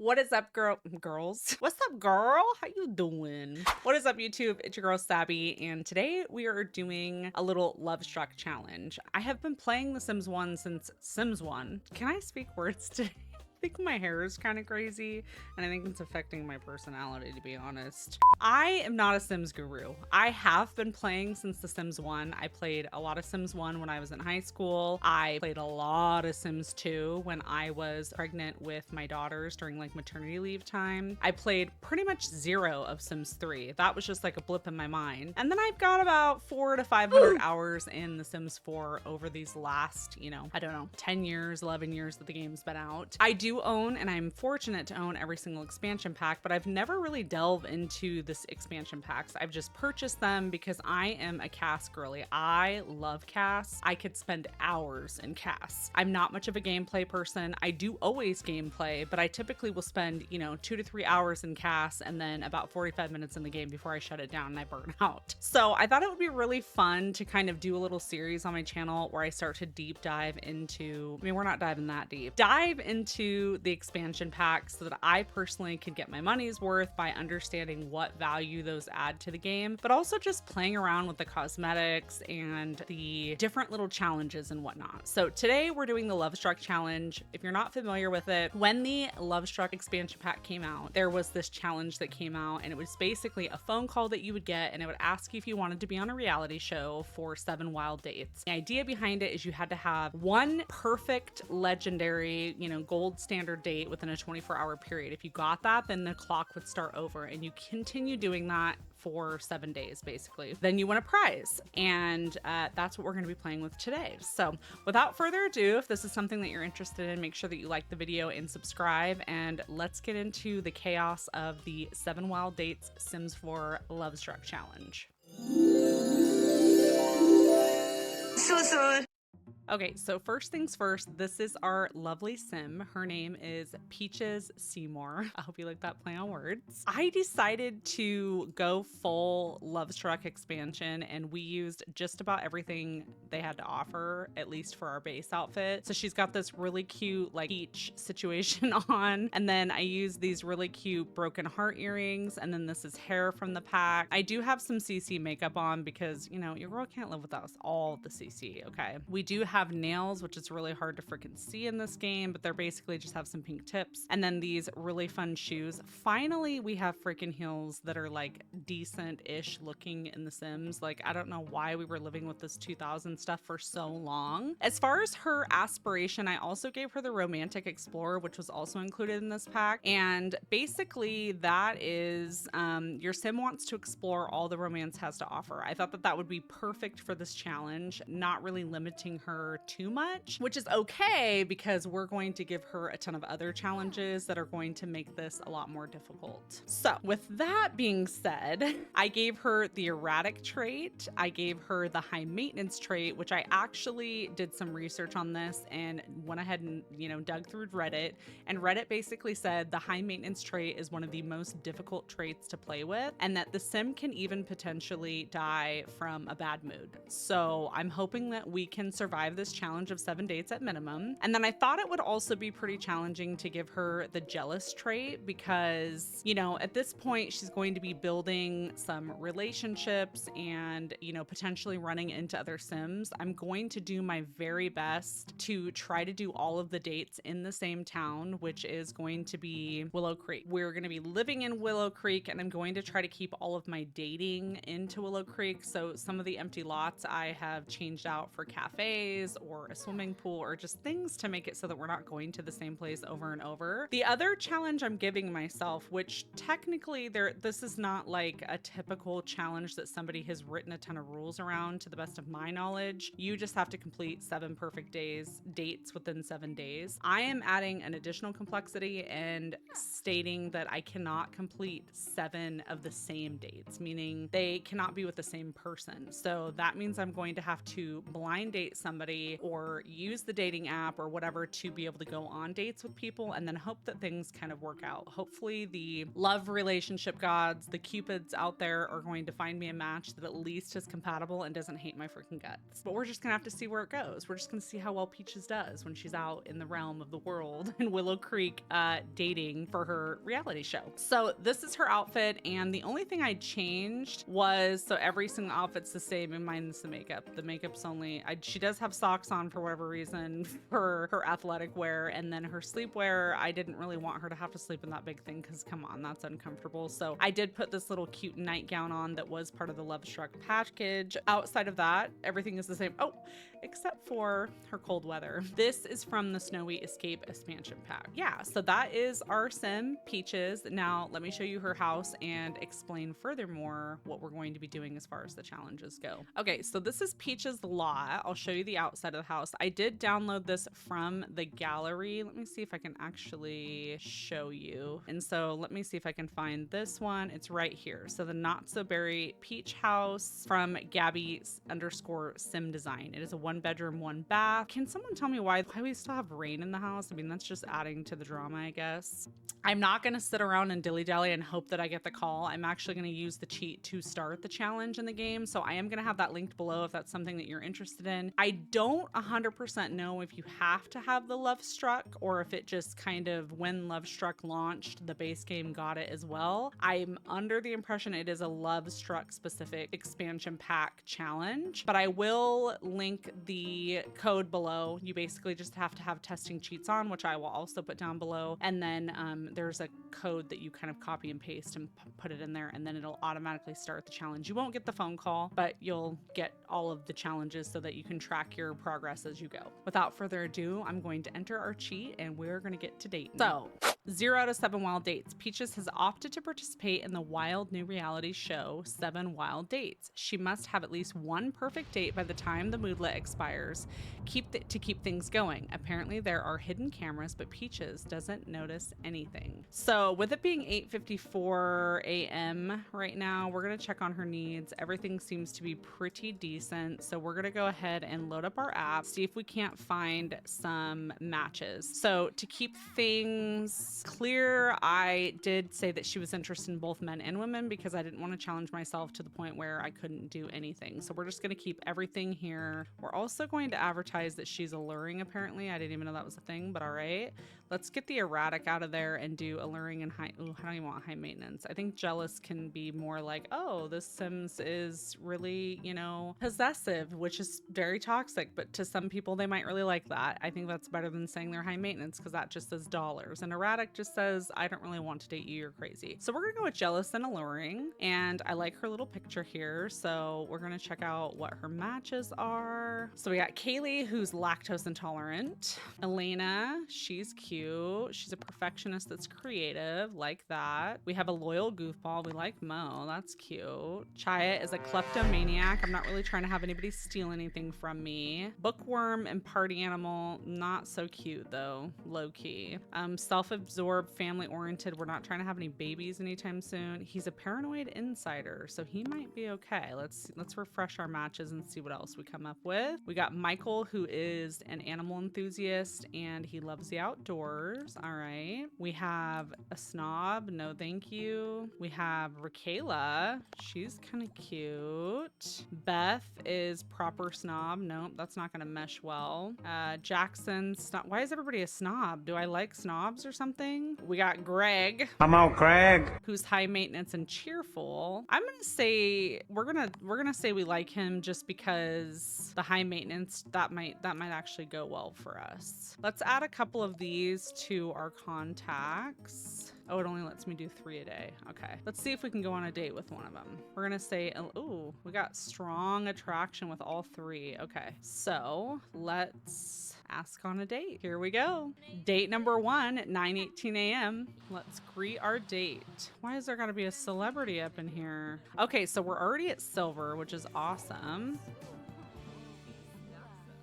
What is up, girls? What's up, girl? How you doing? What is up, YouTube? It's your girl, Sabby, and today we are doing a little Lovestruck challenge. I have been playing The Sims 1 since Sims 1. Can I speak words today? I think my hair is kind of crazy, and I think it's affecting my personality, to be honest. I am not a Sims guru. I have been playing since The Sims 1. I played a lot of Sims 1 when I was in high school. I played a lot of Sims 2 when I was pregnant with my daughters during like maternity leave time. I played pretty much zero of Sims 3. That was just like a blip in my mind. And then I've got about 400 to 500 hours in The Sims 4 over these last, I don't know, 10 years, 11 years that the game's been out. I do own, and I'm fortunate to own, every single expansion pack, but I've never really delved into this expansion packs. I've just purchased them because I am a cast girly. I love casts. I could spend hours in casts. I'm not much of a gameplay person. I do always gameplay, but I typically will spend 2 to 3 hours in casts and then about 45 minutes in the game before I shut it down and I burn out. So I thought it would be really fun to kind of do a little series on my channel where I start to deep dive into, we're not diving that deep, dive into the expansion packs so that I personally could get my money's worth by understanding what value those add to the game, but also just playing around with the cosmetics and the different little challenges and whatnot. So today we're doing the Lovestruck challenge. If you're not familiar with it, when the Lovestruck expansion pack came out, there was this challenge that came out, and it was basically a phone call that you would get, and it would ask you if you wanted to be on a reality show for 7 wild dates. The idea behind it is you had to have one perfect legendary, gold standard date within a 24-hour period. If you got that, then the clock would start over, and you continue doing that for 7 days, basically. Then you win a prize, and that's what we're going to be playing with today. So without further ado, if this is something that you're interested in, make sure that you like the video and subscribe, and let's get into the chaos of the 7 Wild Dates Sims 4 Lovestruck challenge. Okay, so first things first, this is our lovely Sim. Her name is Peaches Seymour. I hope you like that play on words. I decided to go full Lovestruck expansion, and we used just about everything they had to offer, at least for our base outfit. So she's got this really cute like peach situation on, and then I used these really cute broken heart earrings, and then this is hair from the pack. I do have some CC makeup on because, your girl can't live without all the CC, okay? We do have nails, which is really hard to freaking see in this game, but they're basically just have some pink tips. And then these really fun shoes. Finally, we have freaking heels that are like decent-ish looking in The Sims. Like, I don't know why we were living with this 2000 stuff for so long. As far as her aspiration, I also gave her the Romantic Explorer, which was also included in this pack. And basically that is your Sim wants to explore all the romance has to offer. I thought that that would be perfect for this challenge, not really limiting her too much, which is okay because we're going to give her a ton of other challenges that are going to make this a lot more difficult. So with that being said, I gave her the Erratic trait. I gave her the High Maintenance trait, which I actually did some research on this and went ahead and, dug through Reddit, and Reddit basically said the High Maintenance trait is one of the most difficult traits to play with, and that the Sim can even potentially die from a bad mood. So I'm hoping that we can survive this challenge of 7 dates at minimum. And then I thought it would also be pretty challenging to give her the Jealous trait because, at this point she's going to be building some relationships and, potentially running into other Sims. I'm going to do my very best to try to do all of the dates in the same town, which is going to be Willow Creek. We're going to be living in Willow Creek, and I'm going to try to keep all of my dating into Willow Creek. So some of the empty lots I have changed out for cafes or a swimming pool or just things to make it so that we're not going to the same place over and over. The other challenge I'm giving myself, which technically this is not like a typical challenge that somebody has written a ton of rules around, to the best of my knowledge. You just have to complete 7 perfect dates within 7 days. I am adding an additional complexity and stating that I cannot complete 7 of the same dates, meaning they cannot be with the same person. So that means I'm going to have to blind date somebody somebody or use the dating app or whatever to be able to go on dates with people and then hope that things kind of work out. Hopefully the love relationship gods, the cupids out there are going to find me a match that at least is compatible and doesn't hate my freaking guts. But we're just gonna have to see where it goes. We're just gonna see how well Peaches does when she's out in the realm of the world in Willow Creek dating for her reality show. So this is her outfit, and the only thing I changed was, so every single outfit's the same and minus the makeup. The makeup's only, she does have socks on for whatever reason for her athletic wear, and then her sleepwear, I didn't really want her to have to sleep in that big thing because come on, that's uncomfortable. So I did put this little cute nightgown on that was part of the Lovestruck package. Outside of that, everything is the same. Oh, except for her cold weather. This is from the Snowy Escape Expansion Pack. Yeah, so that is our Sim Peaches. Now let me show you her house and explain furthermore what we're going to be doing as far as the challenges go. Okay, so this is Peaches' lot. I'll show you the outside of the house. I did download this from the gallery. Let me see if I can actually show you. And so let me see if I can find this one. It's right here. So the Not So Berry Peach House from Gabby_Sim Design. It is a 1-bedroom, 1-bath. Can someone tell me why we still have rain in the house? I mean, that's just adding to the drama, I guess. I'm not gonna sit around and dilly-dally and hope that I get the call. I'm actually gonna use the cheat to start the challenge in the game. So I am gonna have that linked below if that's something that you're interested in. I don't 100% know if you have to have the Lovestruck or if it just kind of, when Lovestruck launched, the base game got it as well. I'm under the impression it is a Lovestruck specific expansion pack challenge, but I will link the code below. You basically just have to have testing cheats on, which I will also put down below. And then there's a code that you kind of copy and paste and put it in there, and then it'll automatically start the challenge. You won't get the phone call, but you'll get all of the challenges so that you can track your progress as you go. Without further ado, I'm going to enter our cheat and we're going to get to dating. So 0 out of 7 wild dates. Peaches has opted to participate in the wild new reality show 7 Wild Dates. She must have at least one perfect date by the time the moodlet expires to keep things going. Apparently there are hidden cameras, but Peaches doesn't notice anything. So with it being 8:54 a.m. right now, we're gonna check on her needs. Everything seems to be pretty decent. So we're gonna go ahead and load up our app, see if we can't find some matches. So to keep things clear, I did say that she was interested in both men and women because I didn't want to challenge myself to the point where I couldn't do anything. So we're just gonna keep everything here. We're also going to advertise that she's alluring, apparently. I didn't even know that was a thing, but all right. Let's get the erratic out of there and do alluring and high. Ooh, I don't even want high maintenance. I think jealous can be more like, oh, this Sims is really, you know, possessive, which is very toxic, but to some people they might really like that. I think that's better than saying they're high maintenance because that just says dollars. And erratic just says, I don't really want to date you, you're crazy. So we're gonna go with jealous and alluring, and I like her little picture here. So we're gonna check out what her matches are. So we got Kaylee, who's lactose intolerant. Elena, she's cute. She's a perfectionist that's creative, like that. We have a loyal goofball. We like Mo, that's cute. Chaya is a kleptomaniac. I'm not really trying to have anybody steal anything from me. Bookworm and party animal, not so cute though, low key. Self-absorbed, family oriented. We're not trying to have any babies anytime soon. He's a paranoid insider, so he might be okay. Let's refresh our matches and see what else we come up with. We got Michael, who is an animal enthusiast and he loves the outdoors. All right. We have a snob. No, thank you. We have Raquela. She's kind of cute. Beth is proper snob. Nope, that's not going to mesh well. Jackson. Why is everybody a snob? Do I like snobs or something? We got Greg. I'm out, Greg. Who's high maintenance and cheerful. I'm gonna say we're gonna say we like him just because the high maintenance that might actually go well for us. Let's add a couple of these to our contacts. Oh, it only lets me do 3 a day. Okay, let's see if we can go on a date with one of them. We're gonna say, oh, we got strong attraction with all 3. Okay, so let's ask on a date. Here we go. Date number 1 at 9:18 a.m. Let's greet our date. Why is there gotta be a celebrity up in here? Okay, so we're already at silver, which is awesome.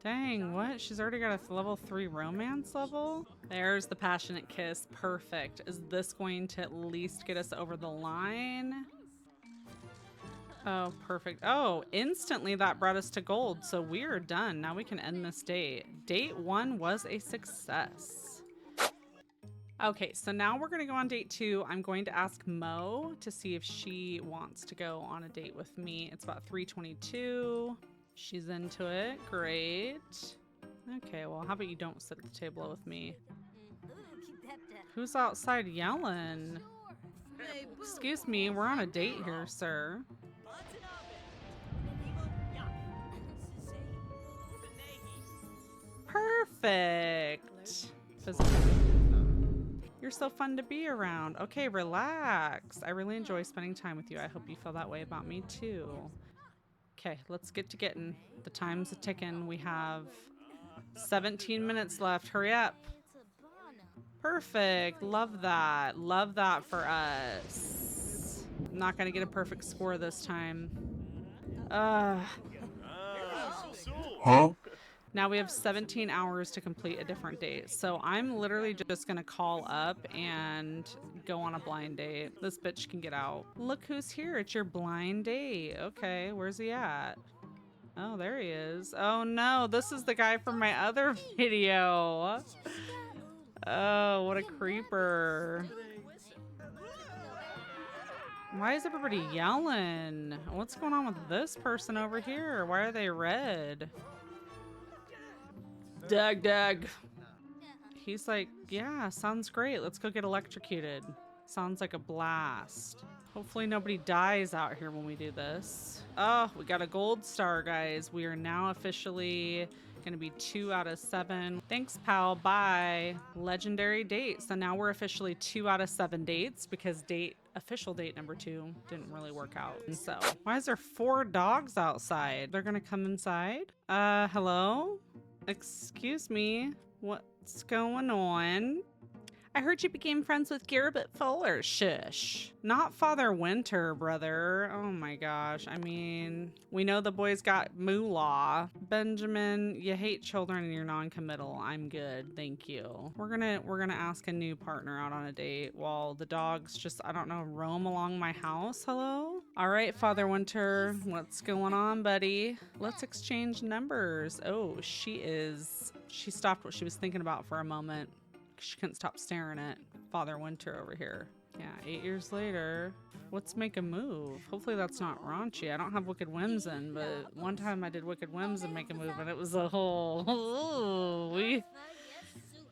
Dang, what? She's already got a level 3 romance level? There's the passionate kiss. Perfect. Is this going to at least get us over the line? Oh, perfect. Oh, instantly that brought us to gold. So we are done. Now we can end this date. Date 1 was a success. Okay, so now we're going to go on date 2. I'm going to ask Mo to see if she wants to go on a date with me. It's about 3:22. She's into it. Great. Okay, well, how about you don't sit at the table with me? Who's outside yelling? Excuse me, we're on a date here, sir. Perfect. You're so fun to be around. Okay, relax. I really enjoy spending time with you. I hope you feel that way about me too. Okay, let's get to getting. The time's a ticking. We have 17 minutes left. Hurry up. Perfect. Love that. Love that for us. I'm not gonna get a perfect score this time. Huh? Now we have 17 hours to complete a different date. So I'm literally just gonna call up and go on a blind date. This bitch can get out. Look who's here. It's your blind date. Okay, where's he at? Oh, there he is. Oh no, this is the guy from my other video. Oh, what a creeper. Why is everybody yelling? What's going on with this person over here? Why are they red? Doug. He's like, yeah, sounds great. Let's go get electrocuted. Sounds like a blast. Hopefully nobody dies out here when we do this. Oh, we got a gold star, guys. We are now officially gonna be 2 out of 7. Thanks, pal. Bye. Legendary date. So now we're officially 2 out of 7 dates because official date number 2 didn't really work out. And so why is there 4 dogs outside? They're gonna come inside? Hello? Excuse me, what's going on? I heard you became friends with Garrett Fuller. Shush. Not Father Winter, brother. Oh my gosh. I mean, we know the boys got moolah. Benjamin, you hate children and you're non-committal. I'm good, thank you. We're gonna ask a new partner out on a date while the dogs just, I don't know, roam along my house. Hello? All right, Father Winter, what's going on, buddy? Let's exchange numbers. Oh, she stopped what she was thinking about for a moment. She couldn't stop staring at Father Winter over here. Yeah, 8 years later. Let's make a move. Hopefully that's not raunchy. I don't have Wicked Whims in, but one time I did Wicked Whims and make a move, and it was a whole... Ooh,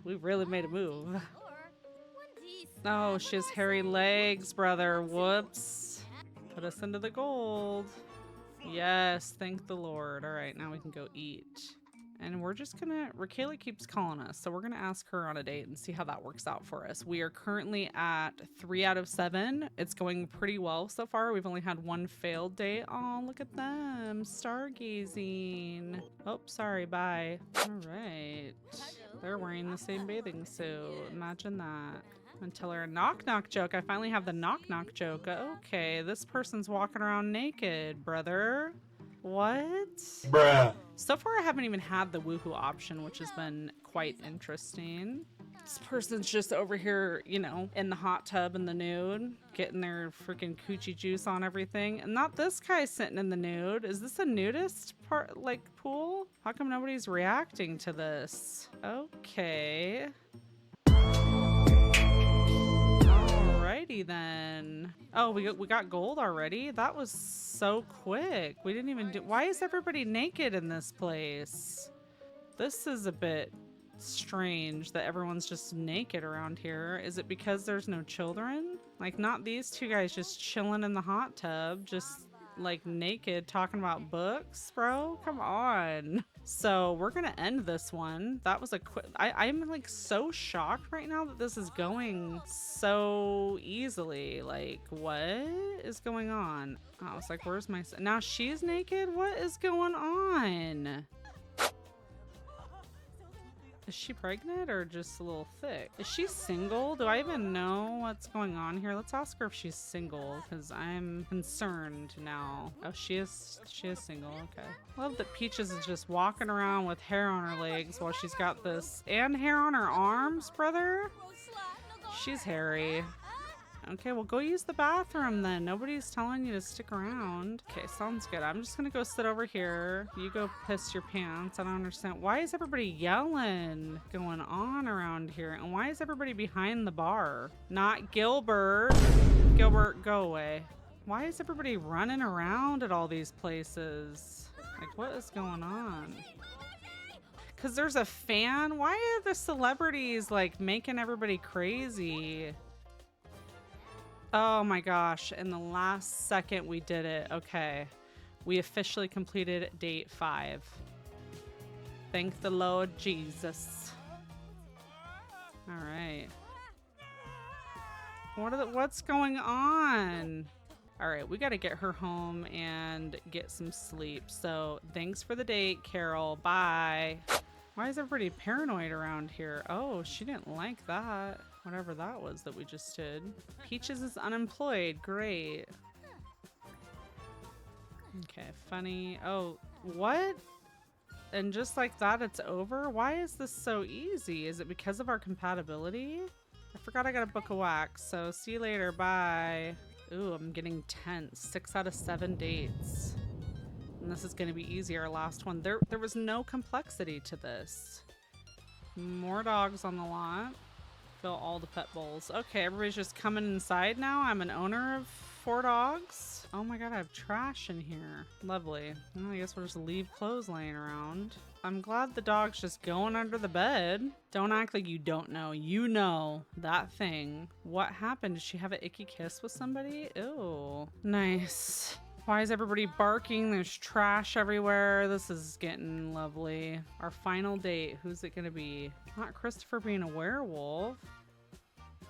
we really made a move. Oh, she has hairy legs, brother. Whoops. Put us into the gold. Yes, thank the Lord. All right, now we can go eat. And we're just gonna, Raquel keeps calling us, so we're gonna ask her on a date and see how that works out for us. We are currently at 3 out of 7. It's going pretty well so far. We've only had 1 failed date. Oh, look at them, stargazing. Oh, sorry, bye. All right, they're wearing the same bathing suit. Imagine that. And tell her a knock-knock joke. I finally have the knock-knock joke. Okay, this person's walking around naked, brother. What? Bruh. So far, I haven't even had the woohoo option, which has been quite interesting. This person's just over here, you know, in the hot tub in the nude, getting their freaking coochie juice on everything. And not this guy sitting in the nude. Is this a nudist part, like, pool? How come nobody's reacting to this? Okay. Alrighty then. Oh, we got gold already? That was so quick. We didn't even do... Why is everybody naked in this place? This is a bit strange that everyone's just naked around here. Is it because there's no children? Like, not these two guys just chilling in the hot tub, just like naked talking about books, bro? Come on. So we're gonna end this one. That was a quick... I'm like so shocked right now that this is going so easily. Like, what is going on? I was like, where's my... Now she's naked? What is going on? Is she pregnant or just a little thick? Is she single? Do I even know what's going on here? Let's ask her if she's single, because I'm concerned now. Oh, she is single. Okay. Love that Peaches is just walking around with hair on her legs while she's got this, and hair on her arms, brother. She's hairy. Okay, well, go use the bathroom then. Nobody's telling you to stick around. Okay, sounds good. I'm just gonna go sit over here. You go piss your pants. I don't understand. Why is everybody yelling going on around here? And why is everybody behind the bar? Not Gilbert. Gilbert, go away. Why is everybody running around at all these places? Like, what is going on? Because there's a fan? Why are the celebrities, like, making everybody crazy? Oh my gosh, in the last second we did it. Okay. We officially completed date 5. Thank the Lord Jesus. All right. What's going on? All right, we got to get her home and get some sleep. So thanks for the date, Carol. Bye. Why is everybody paranoid around here? Oh, she didn't like that. Whatever that was that we just did. Peaches is unemployed. Great. Okay, funny. Oh, what? And just like that, it's over? Why is this so easy? Is it because of our compatibility? I forgot I gotta book a wax, so see you later. Bye. Ooh, I'm getting tense. 6 out of 7 dates. And this is gonna be easy, our last one. There was no complexity to this. More dogs on the lot. Fill all the pet bowls. Okay, everybody's just coming inside now. I'm an owner of 4 dogs. Oh my god, I have trash in here. Lovely. Well, I guess we'll just leave clothes laying around. I'm glad the dog's just going under the bed. Don't act like you don't know. You know that thing. What happened? Did she have an icky kiss with somebody? Ew. Nice. Why is everybody barking? There's trash everywhere. This is getting lovely. Our final date. Who's it gonna be? Not Christopher being a werewolf.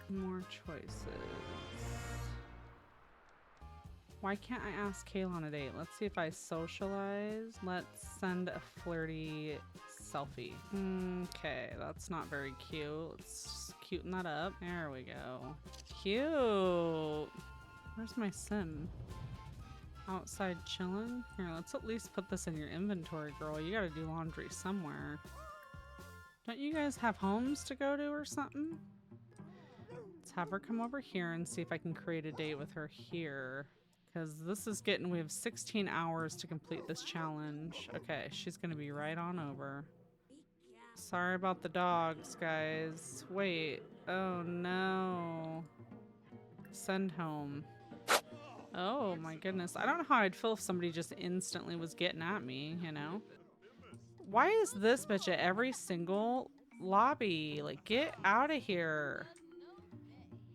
More choices. Why can't I ask Kayla on a date? Let's see if I socialize. Let's send a flirty selfie. Okay, that's not very cute. Let's cuten that up. There we go. Cute. Where's my sim? Outside chilling? Here, let's at least put this in your inventory, girl. You gotta do laundry somewhere. Don't you guys have homes to go to or something? Let's have her come over here and see if I can create a date with her here. Because this is getting, we have 16 hours to complete this challenge. Okay, she's gonna be right on over. Sorry about the dogs, guys. Wait, oh no. Send home. Oh my goodness. I don't know how I'd feel if somebody just instantly was getting at me, you know? Why is this bitch at every single lobby? Like, get out of here.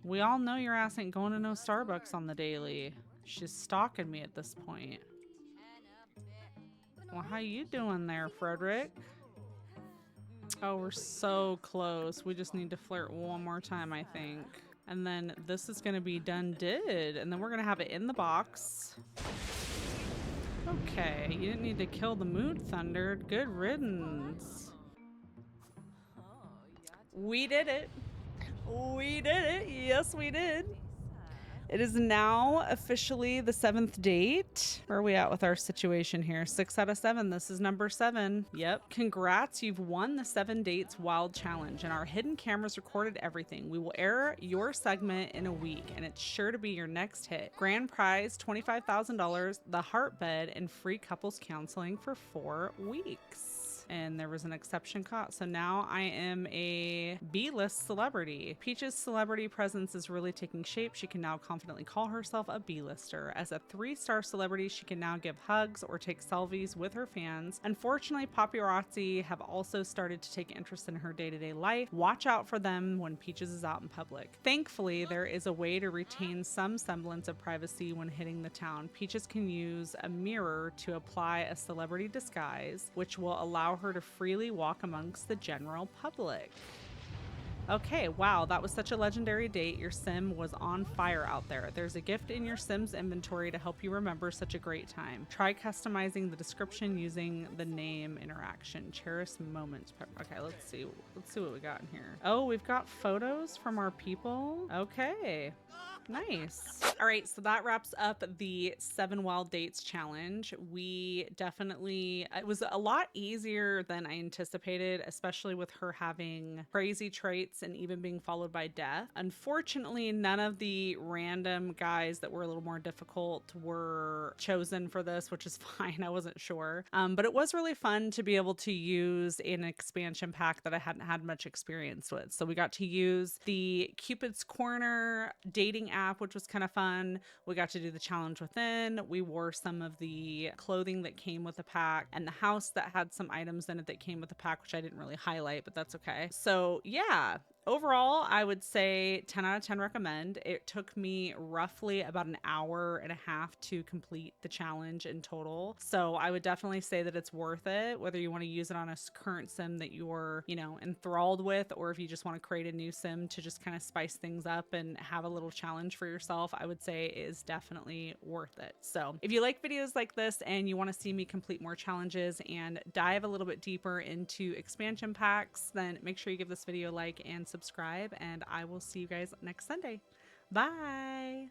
We all know your ass ain't going to no Starbucks on the daily. She's stalking me at this point. Well, how you doing there, Frederick? Oh, we're so close. We just need to flirt one more time, I think. And then this is gonna be done did. And then we're gonna have it in the box. Okay, you didn't need to kill the mood, Thunder. Good riddance. We did it. We did it. Yes, we did. It is now officially the 7th date. Where are we at with our situation here? 6 out of 7. This is number 7. Yep. Congrats. You've won the 7 Dates Wild Challenge, and our hidden cameras recorded everything. We will air your segment in a week, and it's sure to be your next hit. Grand prize, $25,000, the heart bed, and free couples counseling for 4 weeks. And there was an exception caught. So now I am a B-list celebrity. Peach's celebrity presence is really taking shape. She can now confidently call herself a B-lister. As a 3-star celebrity, she can now give hugs or take selfies with her fans. Unfortunately, paparazzi have also started to take interest in her day-to-day life. Watch out for them when Peaches is out in public. Thankfully, there is a way to retain some semblance of privacy when hitting the town. Peaches can use a mirror to apply a celebrity disguise, which will allow her to freely walk amongst the general public. Okay, wow, that was such a legendary date. Your sim was on fire out there. There's a gift in your sim's inventory to help you remember such a great time. Try customizing the description using the name interaction. Cherish moments. Okay, let's see what we got in here. Oh, we've got photos from our people. Okay. Nice. All right, so that wraps up the 7 Wild Dates challenge. It was a lot easier than I anticipated, especially with her having crazy traits and even being followed by death. Unfortunately, none of the random guys that were a little more difficult were chosen for this, which is fine. I wasn't sure. But it was really fun to be able to use an expansion pack that I hadn't had much experience with. So we got to use the Cupid's Corner dating app, which was kind of fun. We got to do the challenge within. We wore some of the clothing that came with the pack, and the house that had some items in it that came with the pack, which I didn't really highlight, but that's okay. So yeah, overall, I would say 10 out of 10 recommend. It took me roughly about an hour and a half to complete the challenge in total. So I would definitely say that it's worth it, whether you want to use it on a current sim that you're, enthralled with, or if you just want to create a new sim to just kind of spice things up and have a little challenge for yourself, I would say it is definitely worth it. So if you like videos like this and you want to see me complete more challenges and dive a little bit deeper into expansion packs, then make sure you give this video a like and subscribe, and I will see you guys next Sunday. Bye.